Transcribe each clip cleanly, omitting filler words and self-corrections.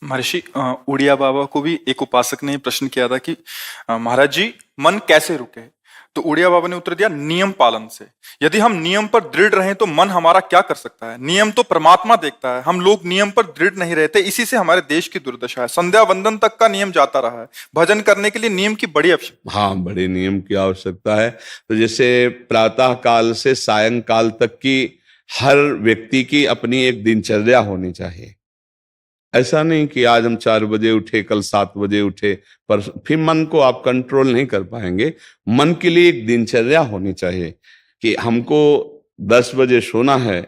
महर्षि उड़िया बाबा को भी एक उपासक ने प्रश्न किया था कि महाराज जी, मन कैसे रुके? तो उड़िया बाबा ने उत्तर दिया, नियम पालन से। यदि हम नियम पर दृढ़ रहें तो मन हमारा क्या कर सकता है? नियम तो परमात्मा देखता है। हम लोग नियम पर दृढ़ नहीं रहते, इसी से हमारे देश की दुर्दशा है। संध्या वंदन तक का नियम जाता रहा है। भजन करने के लिए नियम की बड़ी आवश्यकता। हाँ, बड़े नियम की आवश्यकता है। तो जैसे प्रातः काल से सायंकाल तक की हर व्यक्ति की अपनी एक दिनचर्या होनी चाहिए। ऐसा नहीं कि आज हम 4 बजे उठे, कल 7 बजे उठे, पर फिर मन को आप कंट्रोल नहीं कर पाएंगे। मन के लिए एक दिनचर्या होनी चाहिए कि हमको 10 बजे सोना है,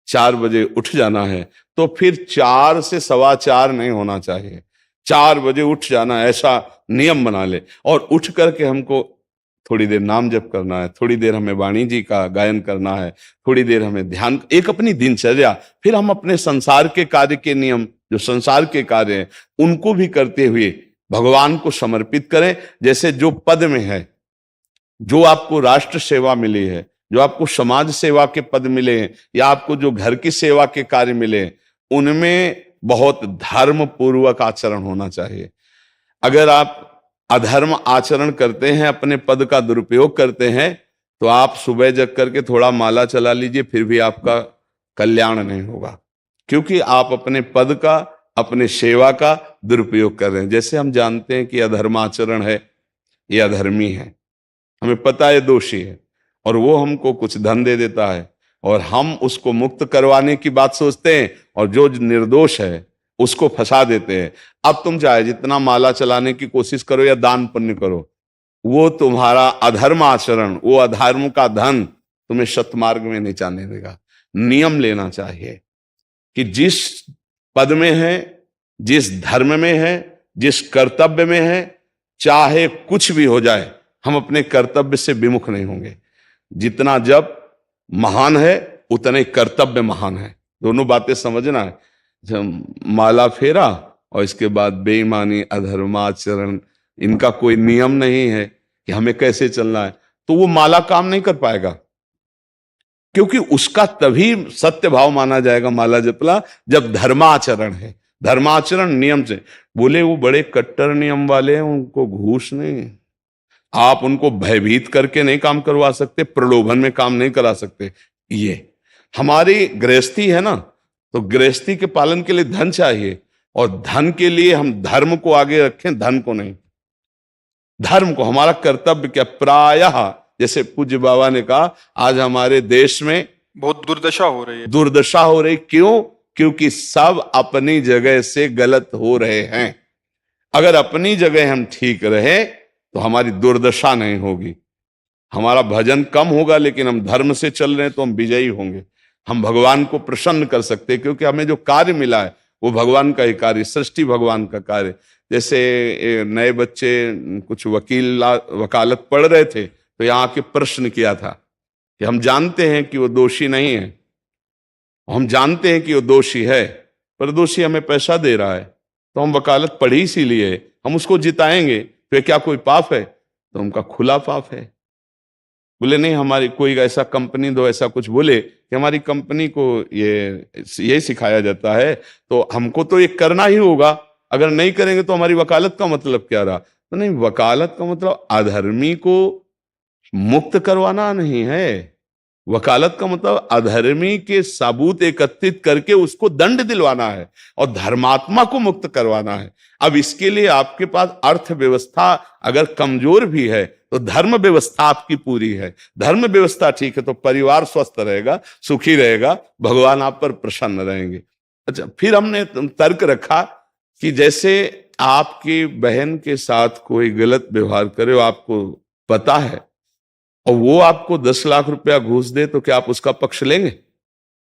4 बजे उठ जाना है, तो फिर 4 से 4:15 नहीं होना चाहिए, 4 बजे उठ जाना, ऐसा नियम बना ले। और उठ करके हमको थोड़ी देर नाम जप करना है, थोड़ी देर हमें वाणी जी का गायन करना है, थोड़ी देर हमें ध्यान, एक अपनी दिनचर्या। फिर हम अपने संसार के कार्य के नियम, जो संसार के कार्य हैं, उनको भी करते हुए भगवान को समर्पित करें। जैसे जो पद में है, जो आपको राष्ट्र सेवा मिली है, जो आपको समाज सेवा के पद मिले हैं, या आपको जो घर की सेवा के कार्य मिले हैं, उनमें बहुत धर्म पूर्वक आचरण होना चाहिए। अगर आप अधर्म आचरण करते हैं, अपने पद का दुरुपयोग करते हैं, तो आप सुबह जग करके थोड़ा माला चला लीजिए, फिर भी आपका कल्याण नहीं होगा, क्योंकि आप अपने पद का, अपने सेवा का दुरुपयोग कर रहे हैं। जैसे हम जानते हैं कि अधर्म आचरण है, ये अधर्मी है, हमें पता है दोषी है, और वो हमको कुछ धन दे देता है, और हम उसको मुक्त करवाने की बात सोचते हैं, और जो निर्दोष है उसको फंसा देते हैं। अब तुम चाहे जितना माला चलाने की कोशिश करो या दान पुण्य करो, वो तुम्हारा अधर्म आचरण, वो अधर्म का धन तुम्हें सतमार्ग में नहीं जाने देगा। नियम लेना चाहिए कि जिस पद में है, जिस धर्म में है, जिस कर्तव्य में है, चाहे कुछ भी हो जाए, हम अपने कर्तव्य से विमुख नहीं होंगे। जितना जप महान है, उतने कर्तव्य महान है। दोनों बातें समझना है। जब माला फेरा और इसके बाद बेईमानी, अधर्माचरण, इनका कोई नियम नहीं है कि हमें कैसे चलना है, तो वो माला काम नहीं कर पाएगा, क्योंकि उसका तभी सत्य भाव माना जाएगा माला जपला जब धर्माचरण है। धर्माचरण नियम से। बोले वो बड़े कट्टर नियम वाले हैं, उनको घूस नहीं, आप उनको भयभीत करके नहीं काम करवा सकते, प्रलोभन में काम नहीं करा सकते। ये हमारी गृहस्थी है ना, तो गृहस्थी के पालन के लिए धन चाहिए, और धन के लिए हम धर्म को आगे रखें, धन को नहीं। धर्म को, हमारा कर्तव्य क्या, प्रायः जैसे पूज्य बाबा ने कहा, आज हमारे देश में बहुत दुर्दशा हो रही है। दुर्दशा हो रही, क्यों? क्योंकि सब अपनी जगह से गलत हो रहे हैं। अगर अपनी जगह हम ठीक रहे तो हमारी दुर्दशा नहीं होगी। हमारा भजन कम होगा, लेकिन हम धर्म से चल रहे हैं तो हम विजयी होंगे। हम भगवान को प्रसन्न कर सकते हैं, क्योंकि हमें जो कार्य मिला है वो भगवान का ही कार्य, सृष्टि भगवान का कार्य। जैसे नए बच्चे कुछ वकालत पढ़ रहे थे, तो यहाँ के प्रश्न किया था कि हम जानते हैं कि वो दोषी नहीं है, हम जानते हैं कि वो दोषी है, पर दोषी हमें पैसा दे रहा है, तो हम वकालत पढ़ी इसीलिए, हम उसको जिताएंगे, तो क्या कोई पाप है? तो उनका खुला पाप है। बोले नहीं, हमारी कोई ऐसा कंपनी दो, ऐसा कुछ बोले कि हमारी कंपनी को ये सिखाया जाता है, तो हमको तो ये करना ही होगा, अगर नहीं करेंगे तो हमारी वकालत का मतलब क्या रहा? तो नहीं, वकालत का मतलब अधर्मी को मुक्त करवाना नहीं है। वकालत का मतलब अधर्मी के सबूत एकत्रित करके उसको दंड दिलवाना है, और धर्मात्मा को मुक्त करवाना है। अब इसके लिए आपके पास अर्थव्यवस्था अगर कमजोर भी है, तो धर्म व्यवस्था आपकी पूरी है। धर्म व्यवस्था ठीक है तो परिवार स्वस्थ रहेगा, सुखी रहेगा, भगवान आप पर प्रसन्न रहेंगे। अच्छा, फिर हमने तर्क रखा कि जैसे आपकी बहन के साथ कोई गलत व्यवहार करे, आपको पता है, और वो आपको 10 लाख रुपया घूस दे, तो क्या आप उसका पक्ष लेंगे?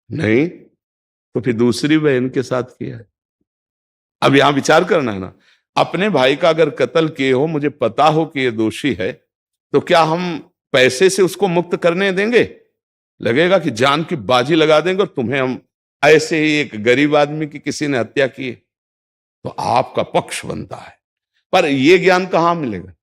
नहीं। तो फिर दूसरी बहन के साथ किया है। अब यहां विचार करना है ना, अपने भाई का अगर कत्ल किए हो, मुझे पता हो कि ये दोषी है, तो क्या हम पैसे से उसको मुक्त करने देंगे? लगेगा कि जान की बाजी लगा देंगे, और तुम्हें हम, ऐसे ही एक गरीब आदमी की किसी ने हत्या की, तो आपका पक्ष बनता है। पर यह ज्ञान कहां मिलेगा?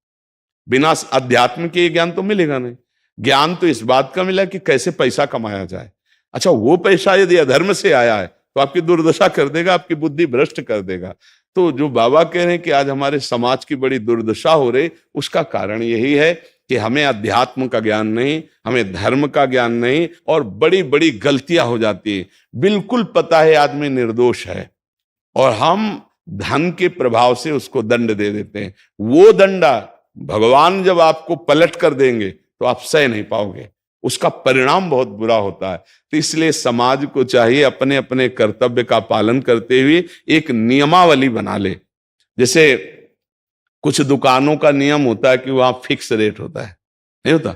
बिना अध्यात्म के ज्ञान तो मिलेगा नहीं। ज्ञान तो इस बात का मिला कि कैसे पैसा कमाया जाए। अच्छा, वो पैसा यदि अधर्म से आया है तो आपकी दुर्दशा कर देगा, आपकी बुद्धि भ्रष्ट कर देगा। तो जो बाबा कह रहे हैं कि आज हमारे समाज की बड़ी दुर्दशा हो रही, उसका कारण यही है कि हमें अध्यात्म का ज्ञान नहीं, हमें धर्म का ज्ञान नहीं, और बड़ी बड़ी गलतियां हो जाती है। बिल्कुल पता है आदमी निर्दोष है और हम धन के प्रभाव से उसको दंड दे देते हैं। वो दंडा भगवान जब आपको पलट कर देंगे तो आप सह नहीं पाओगे, उसका परिणाम बहुत बुरा होता है। तो इसलिए समाज को चाहिए अपने अपने कर्तव्य का पालन करते हुए एक नियमावली बना ले। जैसे कुछ दुकानों का नियम होता है कि वहां फिक्स रेट होता है, नहीं होता?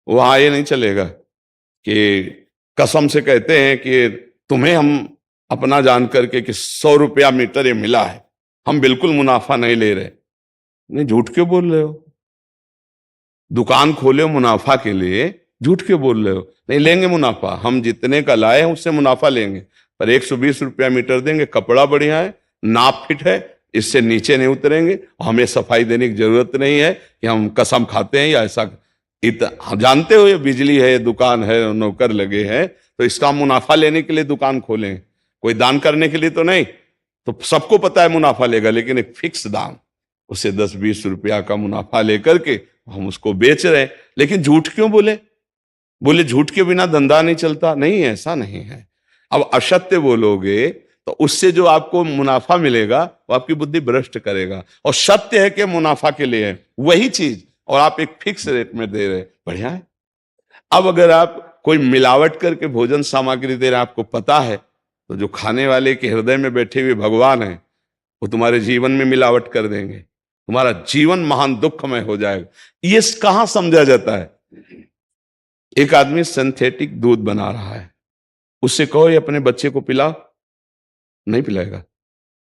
वहां ये नहीं चलेगा कि कसम से कहते हैं कि तुम्हें हम अपना जान करके कि 100 रुपया मीटर ये मिला है, हम बिल्कुल मुनाफा नहीं ले रहे। नहीं, झूठ क्यों बोल रहे हो? दुकान खोले हो मुनाफा के लिए, झूठ क्यों बोल रहे हो? नहीं लेंगे मुनाफा, हम जितने का लाए हैं उससे मुनाफा लेंगे, पर 120 रुपया मीटर देंगे, कपड़ा बढ़िया है, नाप फिट है, इससे नीचे नहीं उतरेंगे, हमें सफाई देने की जरूरत नहीं है कि हम कसम खाते हैं या ऐसा। जानते हो ये बिजली है, दुकान है, नौकर लगे हैं, तो इसका मुनाफा लेने के लिए दुकान खोलें, कोई दान करने के लिए तो नहीं। तो सबको पता है मुनाफा लेगा, लेकिन एक फिक्स दाम, उसे 10-20 रुपया का मुनाफा लेकर के हम उसको बेच रहे हैं। लेकिन झूठ क्यों बोले? बोले झूठ के बिना धंधा नहीं चलता। नहीं, ऐसा नहीं है। अब असत्य बोलोगे तो उससे जो आपको मुनाफा मिलेगा वो आपकी बुद्धि भ्रष्ट करेगा, और सत्य है कि मुनाफा के लिए है वही चीज, और आप एक फिक्स रेट में दे रहे, बढ़िया है। अब अगर आप कोई मिलावट करके भोजन सामग्री दे रहे हैं, आपको पता है, तो जो खाने वाले के हृदय में बैठे हुए भगवान है वो तुम्हारे जीवन में मिलावट कर देंगे, तुम्हारा जीवन महान दुखमय हो जाएगा। ये कहां समझा जाता है? एक आदमी सिंथेटिक दूध बना रहा है, उससे कहो ये अपने बच्चे को पिला, नहीं पिलाएगा।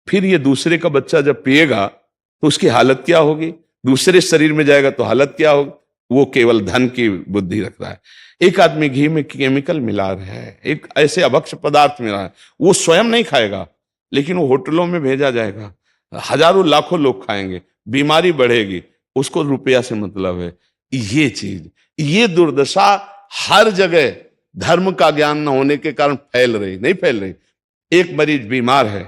फिर ये दूसरे का बच्चा जब पिएगा तो उसकी हालत क्या होगी? दूसरे शरीर में जाएगा तो हालत क्या होगी? वो केवल धन की बुद्धि रख रहा है। एक आदमी घी में केमिकल मिला रहा है, एक ऐसे अभक्ष्य पदार्थ मिला है, वो स्वयं नहीं खाएगा, लेकिन वो होटलों में भेजा जाएगा, हजारों लाखों लोग खाएंगे, बीमारी बढ़ेगी, उसको रुपया से मतलब है। ये चीज, ये दुर्दशा हर जगह धर्म का ज्ञान न होने के कारण फैल रही, नहीं फैल रही। एक मरीज बीमार है,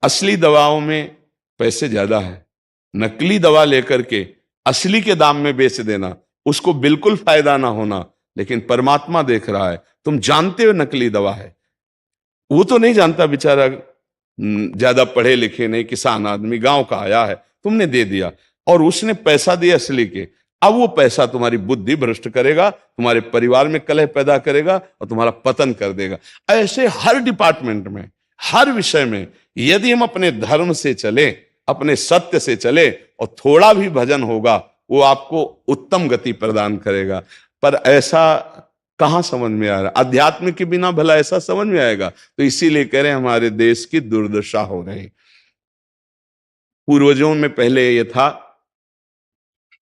असली दवाओं में पैसे ज्यादा है, नकली दवा लेकर के असली के दाम में बेच देना, उसको बिल्कुल फायदा ना होना। लेकिन परमात्मा देख रहा है, तुम जानते हो नकली दवा है, वो तो नहीं जानता बेचारा, ज्यादा पढ़े लिखे नहीं, किसान आदमी गांव का आया है, तुमने दे दिया और उसने पैसा दिया असली के। अब वो पैसा तुम्हारी बुद्धि भ्रष्ट करेगा, तुम्हारे परिवार में कलह पैदा करेगा और तुम्हारा पतन कर देगा। ऐसे हर डिपार्टमेंट में, हर विषय में यदि हम अपने धर्म से चले, अपने सत्य से चले और थोड़ा भी भजन होगा, वो आपको उत्तम गति प्रदान करेगा। पर ऐसा कहां समझ में आ रहा? अध्यात्म के बिना भला ऐसा समझ में आएगा? तो इसीलिए कह रहे हैं हमारे देश की दुर्दशा हो रही। पूर्वजों में पहले यह था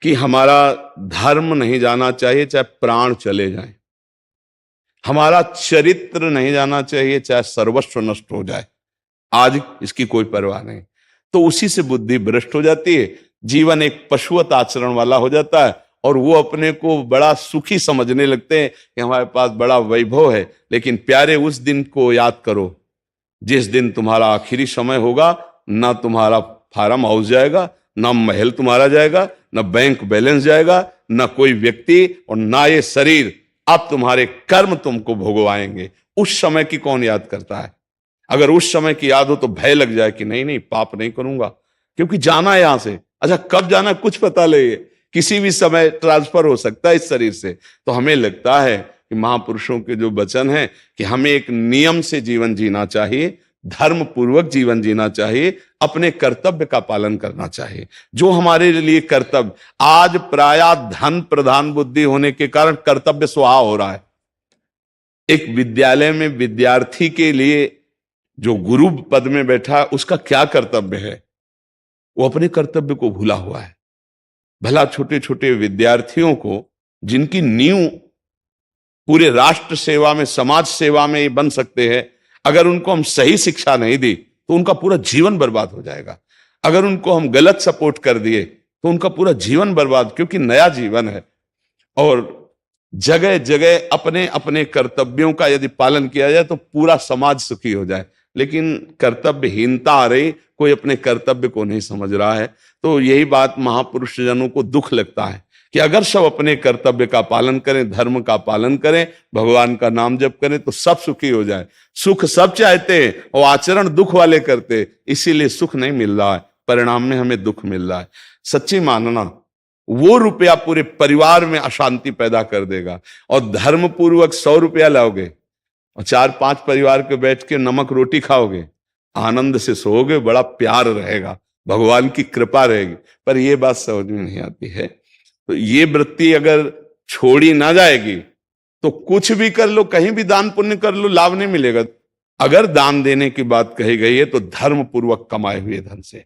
कि हमारा धर्म नहीं जाना चाहिए चाहे प्राण चले जाएं, हमारा चरित्र नहीं जाना चाहिए चाहे सर्वस्व नष्ट हो जाए। आज इसकी कोई परवाह नहीं, तो उसी से बुद्धि भ्रष्ट हो जाती है, जीवन एक पशुवत आचरण वाला हो जाता है, और वो अपने को बड़ा सुखी समझने लगते हैं कि हमारे पास बड़ा वैभव है। लेकिन प्यारे, उस दिन को याद करो जिस दिन तुम्हारा आखिरी समय होगा, ना तुम्हारा फार्म हाउस जाएगा, ना महल तुम्हारा जाएगा, ना बैंक बैलेंस जाएगा, ना कोई व्यक्ति, और ना ये शरीर। अब तुम्हारे कर्म तुमको भोगवाएंगे। उस समय की कौन याद करता है? अगर उस समय की याद हो तो भय लग जाए कि नहीं नहीं, पाप नहीं करूंगा, क्योंकि जाना है यहां से। अच्छा, कब जाना कुछ पता नहीं, किसी भी समय ट्रांसफर हो सकता है इस शरीर से। तो हमें लगता है कि महापुरुषों के जो वचन है कि हमें एक नियम से जीवन जीना चाहिए, धर्म पूर्वक जीवन जीना चाहिए, अपने कर्तव्य का पालन करना चाहिए। जो हमारे लिए कर्तव्य, आज प्रायः धन प्रधान बुद्धि होने के कारण कर्तव्य स्वाहा हो रहा है। एक विद्यालय में विद्यार्थी के लिए जो गुरु पद में बैठा है, उसका क्या कर्तव्य है? वो अपने कर्तव्य को भूला हुआ है। भला छोटे छोटे विद्यार्थियों को, जिनकी नींव पूरे राष्ट्र सेवा में, समाज सेवा में ये बन सकते हैं, अगर उनको हम सही शिक्षा नहीं दी तो उनका पूरा जीवन बर्बाद हो जाएगा। अगर उनको हम गलत सपोर्ट कर दिए तो उनका पूरा जीवन बर्बाद, क्योंकि नया जीवन है। और जगह जगह अपने अपने कर्तव्यों का यदि पालन किया जाए तो पूरा समाज सुखी हो जाए। लेकिन कर्तव्यहीनता आ रही, कोई अपने कर्तव्य को नहीं समझ रहा है। तो यही बात महापुरुष जनों को दुख लगता है कि अगर सब अपने कर्तव्य का पालन करें, धर्म का पालन करें, भगवान का नाम जप करें तो सब सुखी हो जाए। सुख सब चाहते हैं और आचरण दुख वाले करते, इसीलिए सुख नहीं मिल रहा है, परिणाम में हमें दुख मिल रहा है। सच्ची मानना वो रुपया पूरे परिवार में अशांति पैदा कर देगा। और धर्म पूर्वक 100 रुपया लाओगे और 4-5 परिवार के बैठ के नमक रोटी खाओगे, आनंद से सोओगे, बड़ा प्यार रहेगा, भगवान की कृपा रहेगी। पर ये बात समझ में नहीं आती है। तो ये वृत्ति अगर छोड़ी ना जाएगी तो कुछ भी कर लो, कहीं भी दान पुण्य कर लो, लाभ नहीं मिलेगा। अगर दान देने की बात कही गई है तो धर्म पूर्वक कमाए हुए धन से।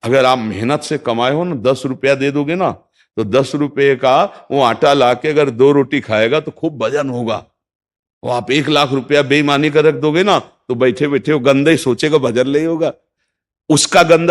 अगर आप मेहनत से कमाए हो ना, 10 रुपया दे दोगे ना, तो 10 रुपये का वो आटा लाके अगर 2 रोटी खाएगा तो खूब वजन होगा। और आप 1 लाख रुपया बेईमानी कर रख दोगे ना, तो बैठे बैठे वो गंदा ही सोचेगा, वजन नहीं होगा। उसका गंदा